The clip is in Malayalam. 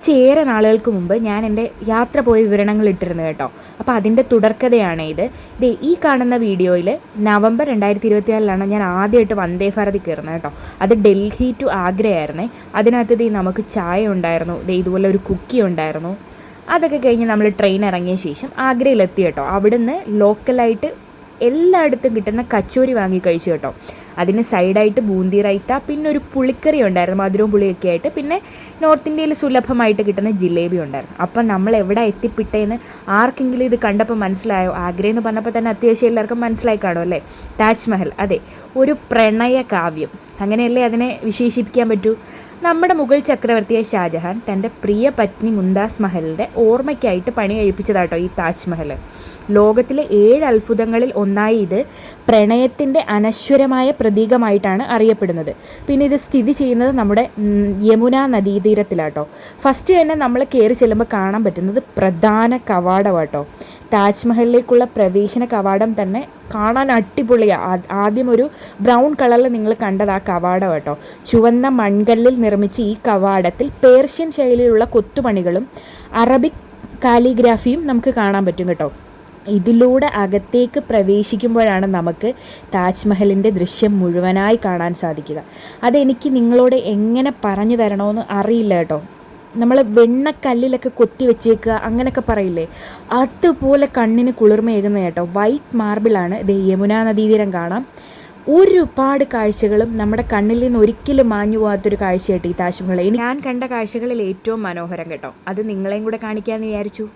ഏറെ നാളുകൾക്ക് മുമ്പ് ഞാൻ എൻ്റെ യാത്ര പോയ വിവരണങ്ങൾ ഇട്ടിരുന്നു കേട്ടോ. അപ്പോൾ അതിൻ്റെ തുടർക്കഥയാണ് ഇത്. ഈ കാണുന്ന വീഡിയോയിൽ നവംബർ 2024 ഞാൻ ആദ്യമായിട്ട് വന്ദേ ഭാരതിൽ കയറുന്നത് കേട്ടോ. അത് ഡൽഹി ടു ആഗ്രയായിരുന്നേ. അതിനകത്ത് നമുക്ക് ചായ ഉണ്ടായിരുന്നു, ഇതുപോലെ ഒരു കുക്കി ഉണ്ടായിരുന്നു. അതൊക്കെ കഴിഞ്ഞ് നമ്മൾ ട്രെയിൻ ഇറങ്ങിയ ശേഷം ആഗ്രയിലെത്തി കേട്ടോ. അവിടുന്ന് ലോക്കലായിട്ട് എല്ലായിടത്തും കിട്ടുന്ന കച്ചോരി വാങ്ങി കഴിച്ചു കേട്ടോ. അതിന് സൈഡായിട്ട് ബൂന്തി റൈത്ത, പിന്നെ ഒരു പുളിക്കറി ഉണ്ടായിരുന്നു, മധുരവും പുളിയൊക്കെ ആയിട്ട്. പിന്നെ നോർത്ത് ഇന്ത്യയിൽ സുലഭമായിട്ട് കിട്ടുന്ന ജിലേബി ഉണ്ടായിരുന്നു. അപ്പം നമ്മൾ എവിടെ എത്തിപ്പെട്ടേന്ന് ആർക്കെങ്കിലും ഇത് കണ്ടപ്പോൾ മനസ്സിലായോ? ആഗ്രയെന്ന് പറഞ്ഞപ്പോൾ തന്നെ അത്യാവശ്യം എല്ലാവർക്കും മനസ്സിലായി കാണും അല്ലേ? താജ്മഹൽ, അതെ, ഒരു പ്രണയ കാവ്യം, അങ്ങനെയല്ലേ അതിനെ വിശേഷിപ്പിക്കാൻ പറ്റൂ. നമ്മുടെ മുഗൾ ചക്രവർത്തിയായ ഷാജഹാൻ തൻ്റെ പ്രിയ പത്നി മുംതാസ് മഹലിൻ്റെ ഓർമ്മയ്ക്കായിട്ട് പണി കഴിപ്പിച്ചതാട്ടോ ഈ താജ്മഹൽ. ലോകത്തിലെ 7 അത്ഭുതങ്ങളിൽ ഒന്നായി ഇത് പ്രണയത്തിൻ്റെ അനശ്വരമായ പ്രതീകമായിട്ടാണ് അറിയപ്പെടുന്നത്. പിന്നെ ഇത് സ്ഥിതി ചെയ്യുന്നത് നമ്മുടെ യമുന നദീതീരത്തിലാട്ടോ. ഫസ്റ്റ് തന്നെ നമ്മൾ കയറി ചെല്ലുമ്പോൾ കാണാൻ പറ്റുന്നത് പ്രധാന കവാടമാട്ടോ. താജ്മഹലിലേക്കുള്ള പ്രവേശന കവാടം തന്നെ കാണാൻ അടിപൊളിയാണ്. ആദ്യം ഒരു ബ്രൗൺ കളറിൽ നിങ്ങൾ കണ്ടത് ആ കവാടം കേട്ടോ. ചുവന്ന മൺകല്ലിൽ നിർമ്മിച്ച ഈ കവാടത്തിൽ പേർഷ്യൻ ശൈലിയിലുള്ള കൊത്തുപണികളും അറബിക് കാലിഗ്രാഫിയും നമുക്ക് കാണാൻ പറ്റും കേട്ടോ. ഇതിലൂടെ അകത്തേക്ക് പ്രവേശിക്കുമ്പോഴാണ് നമുക്ക് താജ്മഹലിൻ്റെ ദൃശ്യം മുഴുവനായി കാണാൻ സാധിക്കുക. അതെനിക്ക് നിങ്ങളോട് എങ്ങനെ പറഞ്ഞു തരണമെന്ന് അറിയില്ല കേട്ടോ. നമ്മൾ വെണ്ണക്കല്ലിലൊക്കെ കൊത്തി വെച്ചേക്കുക അങ്ങനെയൊക്കെ പറയില്ലേ, അതുപോലെ കണ്ണിന് കുളിർമയേകുന്ന കേട്ടോ. വൈറ്റ് മാർബിളാണ്. ഇത് യമുന നദീതീരം കാണാം. ഒരുപാട് കാഴ്ചകളും നമ്മുടെ കണ്ണിൽ നിന്ന് ഒരിക്കലും മാഞ്ഞു പോകാത്തൊരു കാഴ്ചയായിട്ട് ഈ താജ്മഹൽ. ഞാൻ കണ്ട കാഴ്ചകളിൽ ഏറ്റവും മനോഹരം കേട്ടോ. അത് നിങ്ങളെയും കൂടെ കാണിക്കാമെന്ന് വിചാരിച്ചു.